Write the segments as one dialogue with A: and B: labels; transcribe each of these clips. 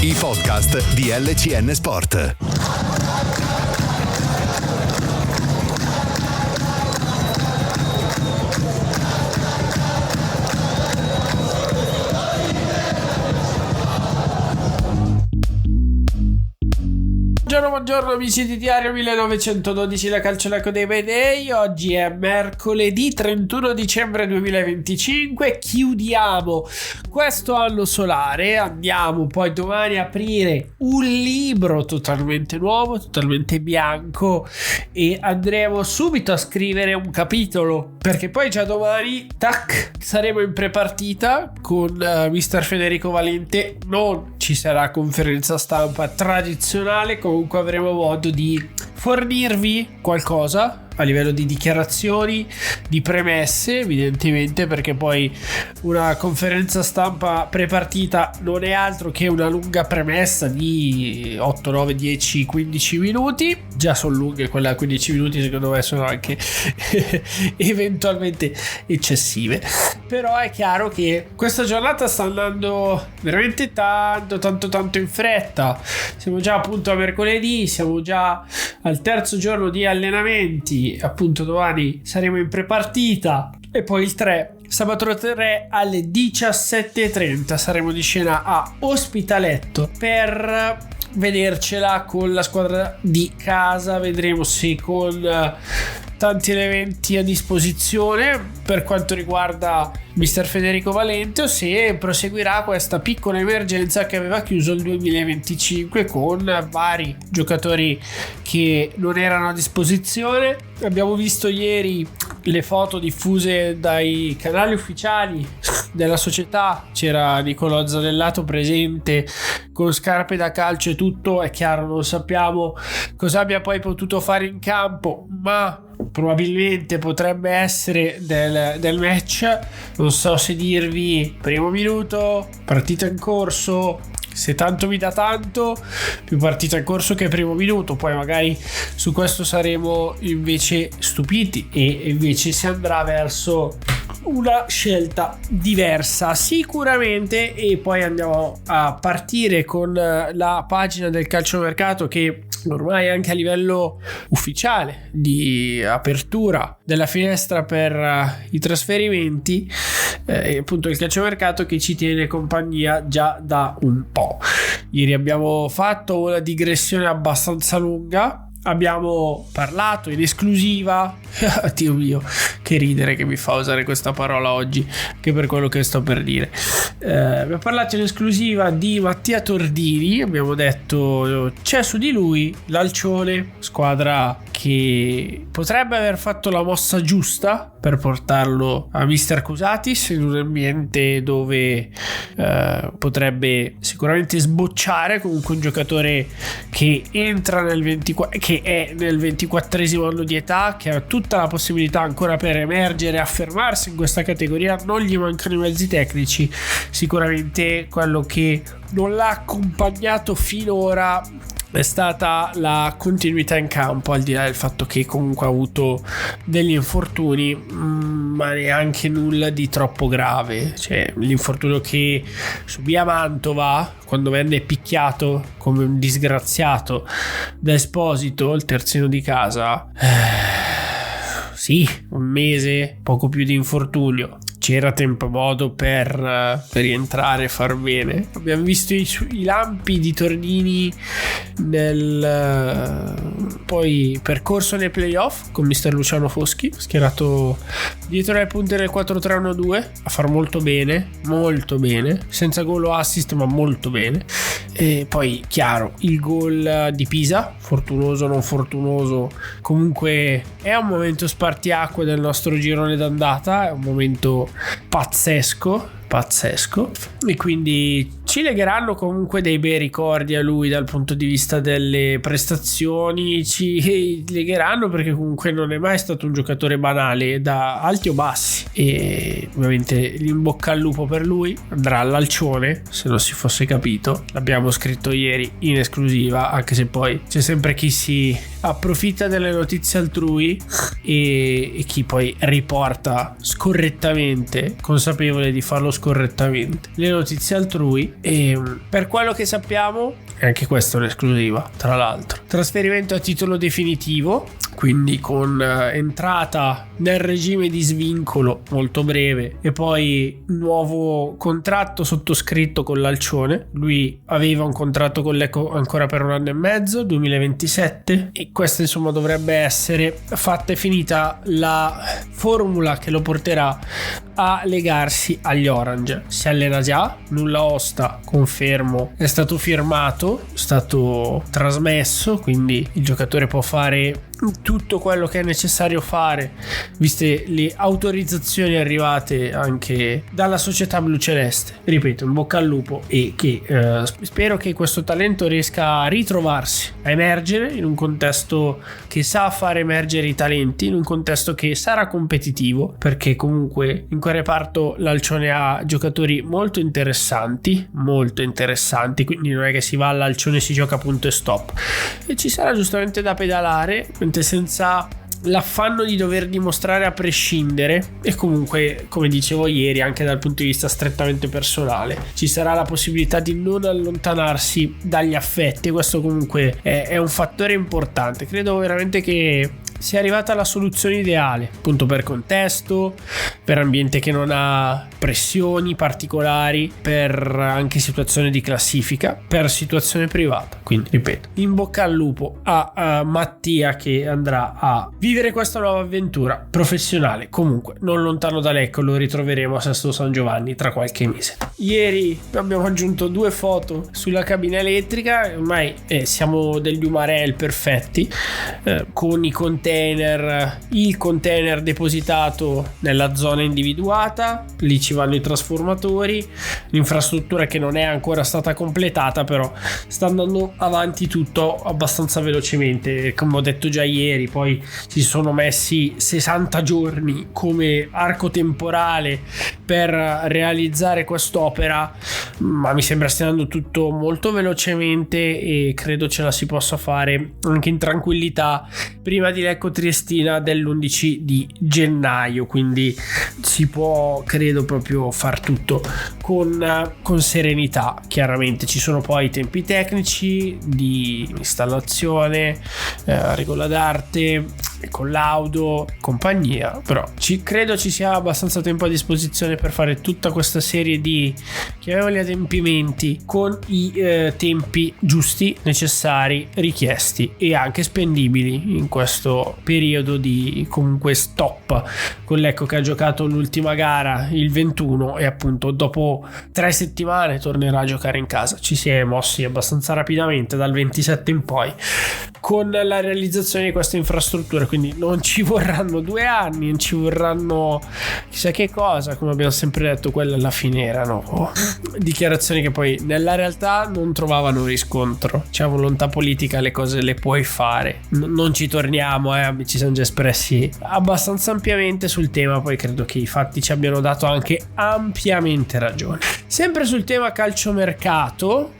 A: I podcast di LCN Sport.
B: Buongiorno amici di Diario 1912, la calciolacco dei Bay Day. Oggi è mercoledì 31 dicembre 2025. Chiudiamo questo anno solare. Andiamo poi domani a aprire un libro totalmente nuovo, totalmente bianco, e andremo subito a scrivere un capitolo, perché poi già domani saremo in prepartita con mister Federico Valente. Non ci sarà conferenza stampa tradizionale, comunque avremo modo di fornirvi qualcosa a livello di dichiarazioni, di premesse, evidentemente, perché poi una conferenza stampa prepartita non è altro che una lunga premessa di 8, 9, 10, 15 minuti. Già sono lunghe, quelle a 15 minuti secondo me sono anche eventualmente eccessive. Però è chiaro che questa giornata sta andando veramente tanto in fretta. Siamo già appunto a mercoledì, siamo già al terzo giorno di allenamenti. Appunto domani saremo in prepartita e poi il 3, sabato 3 alle 17:30 saremo di scena a Ospitaletto per vedercela con la squadra di casa. Vedremo se con tanti elementi a disposizione per quanto riguarda mister Federico Valente, o se proseguirà questa piccola emergenza che aveva chiuso il 2025 con vari giocatori che non erano a disposizione. Abbiamo visto ieri le foto diffuse dai canali ufficiali della società, c'era Nicolò Zanellato presente con scarpe da calcio e tutto. È chiaro, non sappiamo cosa abbia poi potuto fare in campo, ma probabilmente potrebbe essere del match. Non so se dirvi primo minuto, partita in corso, se tanto mi dà tanto, più partita in corso che primo minuto. Poi magari su questo saremo invece stupiti e invece si andrà verso una scelta diversa sicuramente. E poi andiamo a partire con la pagina del calciomercato, che ormai anche a livello ufficiale di apertura della finestra per i trasferimenti, appunto il calciomercato che ci tiene compagnia già da un po'. Ieri abbiamo fatto una digressione abbastanza lunga. Abbiamo parlato in esclusiva, Dio mio, che ridere che mi fa usare questa parola oggi, che per quello che sto per dire. Abbiamo parlato in esclusiva di Mattia Tordini. Abbiamo detto c'è su di lui l'Alcione, squadra che potrebbe aver fatto la mossa giusta per portarlo a mister Cusatis in un ambiente dove potrebbe sicuramente sbocciare. Comunque un giocatore che entra che è nel 24esimo anno di età, che ha tutta la possibilità ancora per emergere, affermarsi in questa categoria. Non gli mancano i mezzi tecnici. Sicuramente quello che non l'ha accompagnato finora è stata la continuità in campo, al di là del fatto che comunque ha avuto degli infortuni, ma neanche nulla di troppo grave. Cioè, l'infortunio che subì a Mantova quando venne picchiato come un disgraziato da Esposito, il terzino di casa, sì, un mese, poco più di infortunio. C'era tempo e modo per rientrare e far bene. Abbiamo visto i lampi di Tordini nel poi percorso nei playoff con mister Luciano Foschi, schierato dietro le punte del 4-3-1-2 a far molto bene, senza gol o assist, ma molto bene. E poi chiaro, il gol di Pisa, fortunoso o non fortunoso, comunque è un momento spartiacque del nostro girone d'andata, è un momento pazzesco, e quindi ci legheranno comunque dei bei ricordi a lui dal punto di vista delle prestazioni. Ci legheranno perché comunque non è mai stato un giocatore banale da alti o bassi, e ovviamente in bocca al lupo per lui. Andrà all'Alcione, se non si fosse capito, l'abbiamo scritto ieri in esclusiva, anche se poi c'è sempre chi si approfitta delle notizie altrui e chi poi riporta scorrettamente, consapevole di farlo scorrettamente, le notizie altrui. e per quello che sappiamo, anche questa è un'esclusiva tra l'altro, trasferimento a titolo definitivo, quindi con entrata nel regime di svincolo molto breve e poi nuovo contratto sottoscritto con l'Alcione. Lui aveva un contratto con Lecco ancora per 1 anno e mezzo, 2027, e questa insomma dovrebbe essere fatta e finita la formula che lo porterà a legarsi agli Orange. Si allena già, nulla osta, confermo, è stato firmato, è stato trasmesso, quindi il giocatore può fare tutto quello che è necessario fare, viste le autorizzazioni arrivate anche dalla società bluceleste. Ripeto, in bocca al lupo, e che spero che questo talento riesca a ritrovarsi, a emergere in un contesto che sa fare emergere i talenti, in un contesto che sarà competitivo, perché comunque in quel reparto l'Alcione ha giocatori molto interessanti, quindi non è che si va all'Alcione e si gioca punto e stop, e ci sarà giustamente da pedalare, senza l'affanno di dover dimostrare a prescindere. E comunque, come dicevo ieri, anche dal punto di vista strettamente personale, ci sarà la possibilità di non allontanarsi dagli affetti, e questo comunque è un fattore importante. Credo veramente che sia arrivata la soluzione ideale, appunto, per contesto, per ambiente che non ha pressioni particolari, per anche situazione di classifica, per situazione privata. Quindi ripeto, in bocca al lupo a Mattia, che andrà a vivere questa nuova avventura professionale, comunque non lontano da Lecco. Lo ritroveremo a Sesto San Giovanni tra qualche mese. Ieri abbiamo aggiunto 2 foto sulla cabina elettrica, ormai siamo degli Umarell perfetti, con i il container depositato nella zona individuata, lì ci vanno i trasformatori, l'infrastruttura che non è ancora stata completata, però sta andando avanti tutto abbastanza velocemente. Come ho detto già ieri, poi si sono messi 60 giorni come arco temporale per realizzare quest'opera, ma mi sembra stia andando tutto molto velocemente e credo ce la si possa fare anche in tranquillità prima di Lecco Triestina dell'11 di gennaio, quindi si può, credo, proprio far tutto con serenità. Chiaramente ci sono poi i tempi tecnici di installazione, regola d'arte, collaudo, compagnia, però credo ci sia abbastanza tempo a disposizione per fare tutta questa serie di, chiamiamoli, adempimenti con i tempi giusti, necessari, richiesti e anche spendibili in questo periodo di comunque stop con Lecco, che ha giocato l'ultima gara il 21 e appunto dopo 3 settimane tornerà a giocare in casa. Ci si è mossi abbastanza rapidamente dal 27 in poi con la realizzazione di questa infrastruttura, quindi non ci vorranno 2 anni, non ci vorranno chissà che cosa. Come abbiamo sempre detto, quelle alla fine erano dichiarazioni che poi nella realtà non trovavano riscontro. C'è volontà politica, le cose le puoi fare. Non ci torniamo, ci siamo già espressi abbastanza ampiamente sul tema, poi credo che i fatti ci abbiano dato anche ampiamente ragione. Sempre sul tema calciomercato,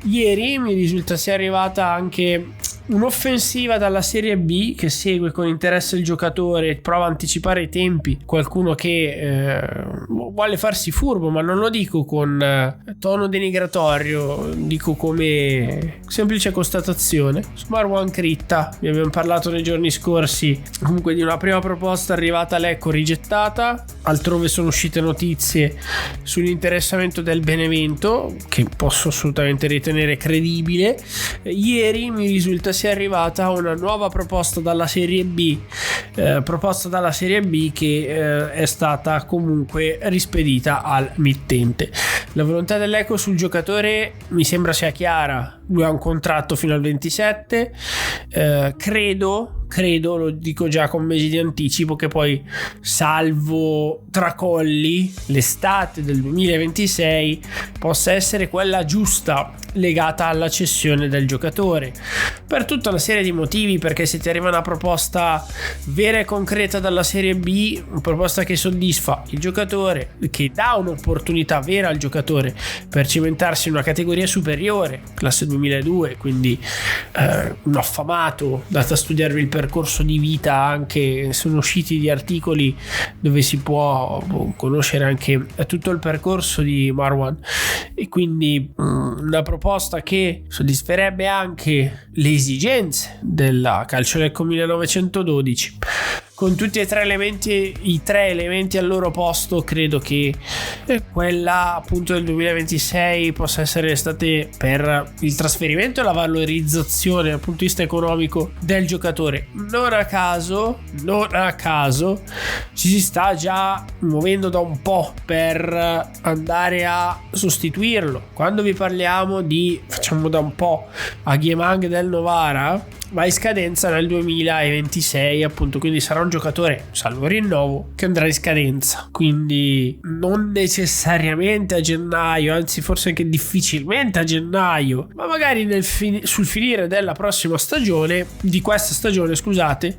B: ieri mi risulta sia arrivata anche un'offensiva dalla Serie B che segue con interesse il giocatore, prova a anticipare i tempi. Qualcuno che vuole farsi furbo, ma non lo dico con tono denigratorio, dico come semplice constatazione. Su Marwan Critta vi abbiamo parlato nei giorni scorsi comunque di una prima proposta arrivata a Lecco rigettata. Altrove sono uscite notizie sull'interessamento del Benevento, che posso assolutamente ritenere credibile. Ieri mi risulta sia arrivata una nuova proposta dalla Serie B, che è stata comunque rispedita al mittente. La volontà del Lecco sul giocatore mi sembra sia chiara. Lui ha un contratto fino al 27, credo, lo dico già con mesi di anticipo, che poi salvo tracolli l'estate del 2026 possa essere quella giusta legata alla cessione del giocatore, per tutta una serie di motivi, perché se ti arriva una proposta vera e concreta dalla Serie B, una proposta che soddisfa il giocatore, che dà un'opportunità vera al giocatore per cimentarsi in una categoria superiore, classe 2002, quindi un affamato, data a studiarvi il percorso di vita, anche sono usciti di articoli dove si può conoscere anche tutto il percorso di Marwan, e quindi una proposta che soddisferebbe anche le esigenze della Calciolecco 1912. Con tutti i tre elementi al loro posto, credo che quella appunto del 2026 possa essere estate per il trasferimento e la valorizzazione dal punto di vista economico del giocatore. Non a caso ci si sta già muovendo da un po' per andare a sostituirlo. Quando vi parliamo di, facciamo da un po', Agyemang del Novara, va in scadenza nel 2026 appunto, quindi sarà un giocatore, salvo rinnovo, che andrà in scadenza, quindi non necessariamente a gennaio, anzi forse anche difficilmente a gennaio, ma magari sul finire della prossima stagione, di questa stagione scusate,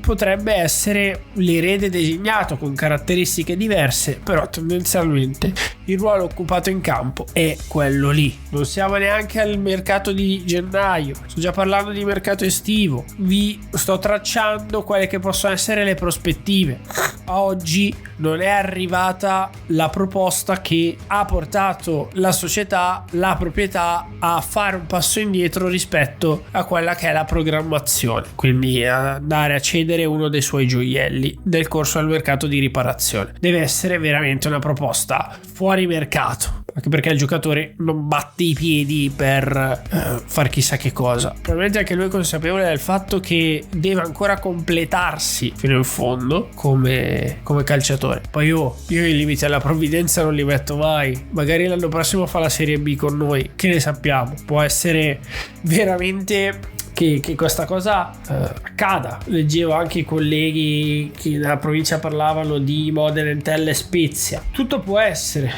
B: potrebbe essere l'erede designato con caratteristiche diverse, però tendenzialmente il ruolo occupato in campo è quello lì. Non siamo neanche al mercato di gennaio, sto già parlando di mercato estivo, vi sto tracciando quelle che possono essere le prospettive. A oggi non è arrivata la proposta che ha portato la società, la proprietà, a fare un passo indietro rispetto a quella che è la programmazione, quindi andare a cedere uno dei suoi gioielli nel corso del mercato di riparazione. Deve essere veramente una proposta fuori mercato, anche perché il giocatore non batte i piedi per far chissà che cosa. Probabilmente anche lui è consapevole del fatto che deve ancora completarsi fino in fondo come calciatore. Poi io i limiti alla provvidenza non li metto mai, magari l'anno prossimo fa la Serie B con noi, che ne sappiamo, può essere veramente che questa cosa accada. Leggevo anche i colleghi che dalla provincia parlavano di Modena, Entella e Spezia. Tutto può essere,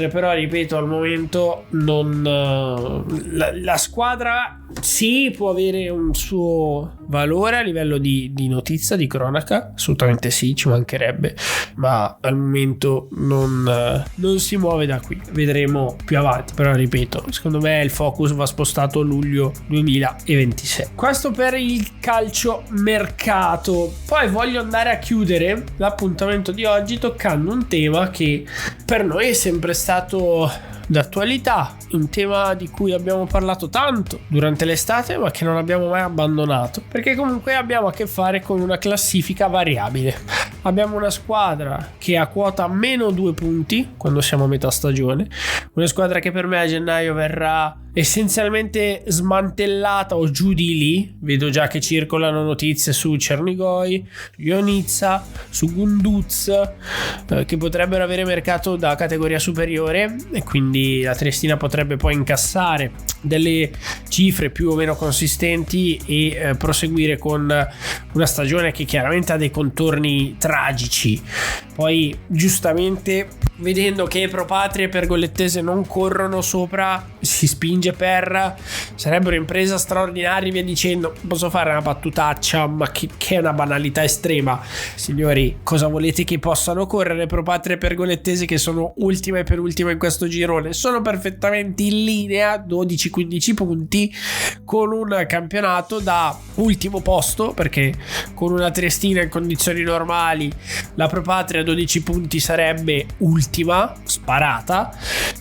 B: però ripeto, al momento non la squadra sì può avere un suo valore a livello di notizia, di cronaca, assolutamente sì, ci mancherebbe, ma al momento non si muove da qui. Vedremo più avanti, però ripeto, secondo me il focus va spostato a luglio 2026. Questo per il calcio mercato. Poi voglio andare a chiudere l'appuntamento di oggi toccando un tema che per noi è sempre stato d'attualità, un tema di cui abbiamo parlato tanto durante l'estate ma che non abbiamo mai abbandonato, perché comunque abbiamo a che fare con una classifica variabile. Abbiamo una squadra che ha quota meno 2 punti quando siamo a metà stagione, una squadra che per me a gennaio verrà essenzialmente smantellata o giù di lì. Vedo già che circolano notizie su Cernigoj, Ionizza, su Gunduz, che potrebbero avere mercato da categoria superiore, e quindi la Triestina potrebbe poi incassare delle cifre più o meno consistenti e proseguire con una stagione che chiaramente ha dei contorni tragici. Poi giustamente, vedendo che Pro Patria e Pergolettese non corrono sopra, si spinge per sarebbero impresa straordinaria, via dicendo. Posso fare una battutaccia, ma che è una banalità estrema. Signori, cosa volete che possano correre Pro Patria e Pergolettese, che sono ultima e penultima in questo girone? Sono perfettamente in linea, 12-15 punti, con un campionato da ultimo posto, perché con una Triestina in condizioni normali la Pro Patria 12 punti sarebbe ultima, sparata,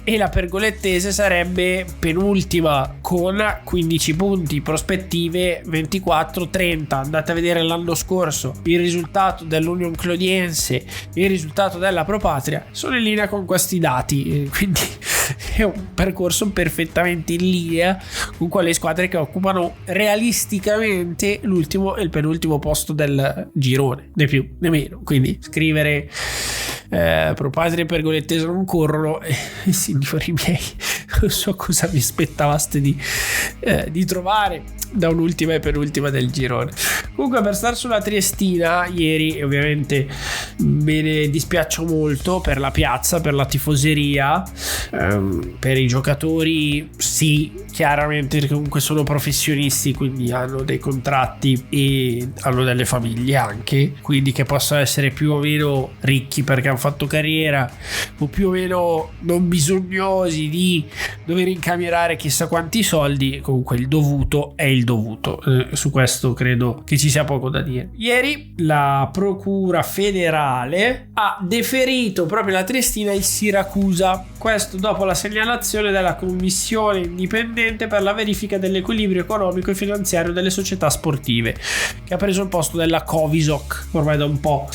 B: e la Pergolettese sarebbe penultima con 15 punti, prospettive 24-30. Andate a vedere l'anno scorso il risultato dell'Union Clodiense, il risultato della Pro Patria, sono in linea con questi dati, quindi è un percorso perfettamente in linea con quelle squadre che occupano realisticamente l'ultimo e il penultimo posto del girone, né più né meno. Quindi scrivere Pro Patria e Pergolettese non corrono, signori miei, non so cosa vi aspettavaste di trovare. da un'ultima e penultima del girone. Comunque, per stare sulla Triestina, ieri ovviamente me ne dispiaccio molto per la piazza, per la tifoseria, per i giocatori sì, chiaramente comunque sono professionisti, quindi hanno dei contratti e hanno delle famiglie anche, quindi che possono essere più o meno ricchi perché hanno fatto carriera, o più o meno non bisognosi di dover incamierare chissà quanti soldi. Comunque il dovuto è il dovuto, su questo credo che ci sia poco da dire. Ieri la procura federale ha deferito proprio la Triestina e il Siracusa, questo dopo la segnalazione della commissione indipendente per la verifica dell'equilibrio economico e finanziario delle società sportive, che ha preso il posto della Covisoc ormai da un po'.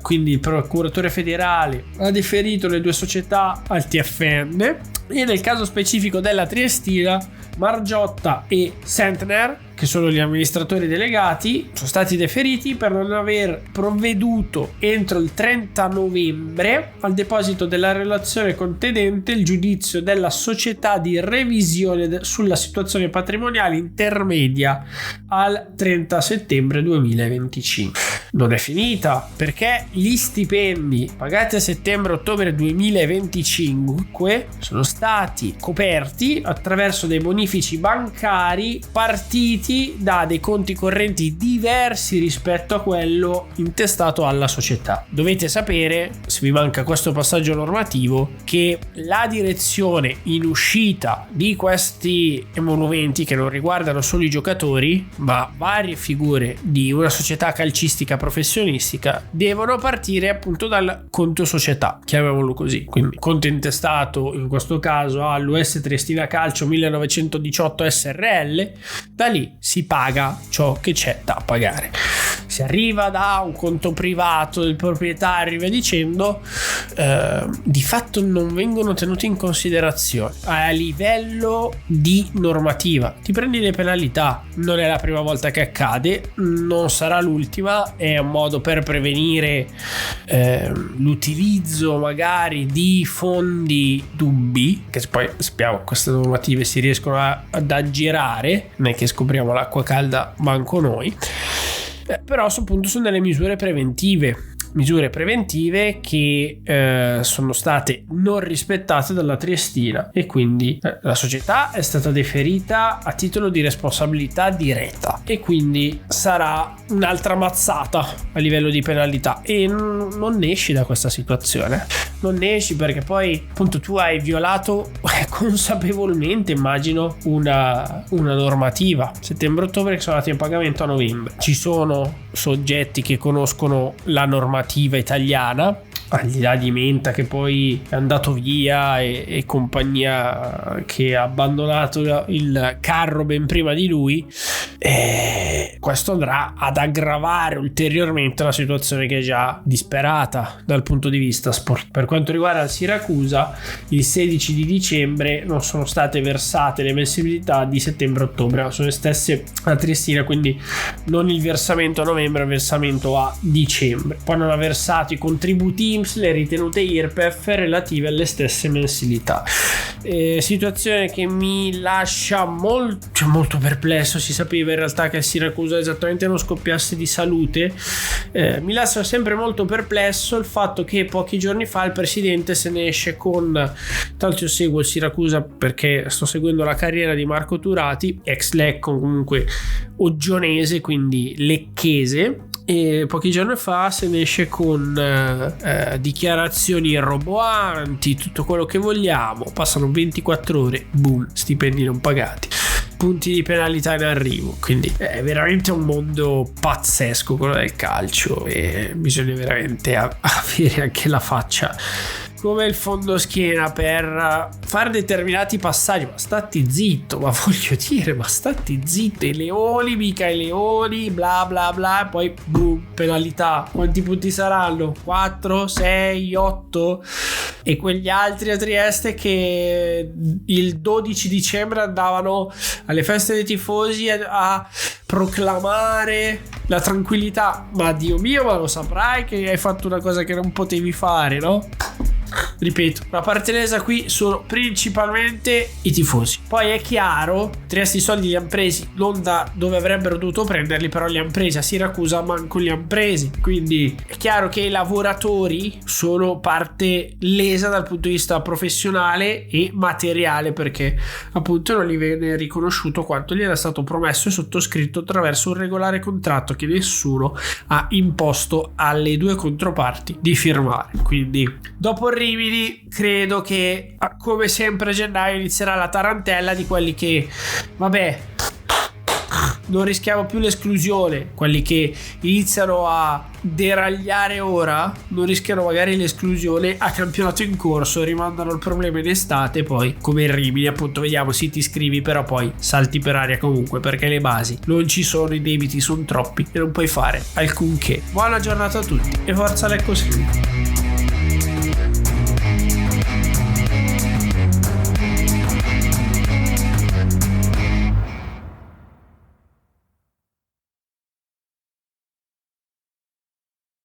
B: Quindi il procuratore federale ha deferito le due società al TFN e nel caso specifico della Triestina, Margiotta e Sentner, che sono gli amministratori delegati, sono stati deferiti per non aver provveduto entro il 30 novembre al deposito della relazione contenente il giudizio della società di revisione sulla situazione patrimoniale intermedia al 30 settembre 2025. Non è finita, perché gli stipendi pagati a settembre-ottobre 2025 sono stati coperti attraverso dei bonifici bancari partiti da dei conti correnti diversi rispetto a quello intestato alla società. Dovete sapere, se vi manca questo passaggio normativo, che la direzione in uscita di questi emolumenti, che non riguardano solo i giocatori ma varie figure di una società calcistica professionistica, devono partire appunto dal conto società, chiamiamolo così, quindi conto intestato in questo caso all'US Triestina Calcio 1918 SRL. Da lì si paga ciò che c'è da pagare. Si arriva da un conto privato del proprietario e via dicendo, di fatto non vengono tenuti in considerazione a livello di normativa. Ti prendi le penalità, non è la prima volta che accade, non sarà l'ultima, è un modo per prevenire l'utilizzo magari di fondi dubbi, che poi sappiamo queste normative si riescono ad aggirare, non è che scopriamo l'acqua calda manco noi. Però appunto sono delle misure preventive che sono state non rispettate dalla Triestina e quindi la società è stata deferita a titolo di responsabilità diretta e quindi sarà un'altra mazzata a livello di penalità e non ne esci da questa situazione, non ne esci perché poi appunto tu hai violato consapevolmente, immagino, una normativa. Settembre-ottobre che sono andati in pagamento a novembre. Ci sono soggetti che conoscono la normativa italiana, al di là di Menta che poi è andato via e compagnia, che ha abbandonato il carro ben prima di lui, questo andrà ad aggravare ulteriormente una situazione che è già disperata dal punto di vista sport. Per quanto riguarda il Siracusa, il 16 di dicembre non sono state versate le mensilità di settembre-ottobre, ma sono le stesse a Triestina, quindi non il versamento a novembre, il versamento a dicembre. Poi non ha versato i contributi INPS, le ritenute IRPEF relative alle stesse mensilità. Situazione che mi lascia molto perplesso. Si sapeva in realtà che il Siracusa esattamente non scoppiasse di salute. Mi lascia sempre molto perplesso il fatto che pochi giorni fa il presidente se ne esce con, tanto io seguo il Siracusa perché sto seguendo la carriera di Marco Turati, ex Lecco, comunque oggionese, quindi lecchese, e pochi giorni fa se ne esce con dichiarazioni roboanti, tutto quello che vogliamo. Passano 24 ore, boom, stipendi non pagati, punti di penalità in arrivo. Quindi è veramente un mondo pazzesco quello del calcio e bisogna veramente avere anche la faccia come il fondoschiena per fare determinati passaggi. Ma stati zitto, ma voglio dire, ma stati zitto, i leoni, mica i leoni, bla bla bla, poi boom, penalità. Quanti punti saranno? 4, 6, 8? E quegli altri a Trieste che il 12 dicembre andavano alle feste dei tifosi a proclamare la tranquillità. Ma Dio mio, ma lo saprai che hai fatto una cosa che non potevi fare, no? ripeto, la parte lesa qui sono principalmente i tifosi. Poi è chiaro, Trieste i soldi li hanno presi non da dove avrebbero dovuto prenderli, però li hanno presi a Siracusa, manco li hanno presi, quindi è chiaro che i lavoratori sono parte lesa dal punto di vista professionale e materiale, perché appunto non gli viene riconosciuto quanto gli era stato promesso e sottoscritto attraverso un regolare contratto che nessuno ha imposto alle due controparti di firmare. Quindi dopo il Rimini credo che come sempre a gennaio inizierà la tarantella di quelli che vabbè, non rischiamo più l'esclusione, quelli che iniziano a deragliare ora non rischiano magari l'esclusione a campionato in corso, rimandano il problema in estate, poi come il Rimini appunto vediamo, sì ti iscrivi però poi salti per aria comunque perché le basi non ci sono, i debiti sono troppi e non puoi fare alcunché. Buona giornata a tutti e forza Lecco Silva.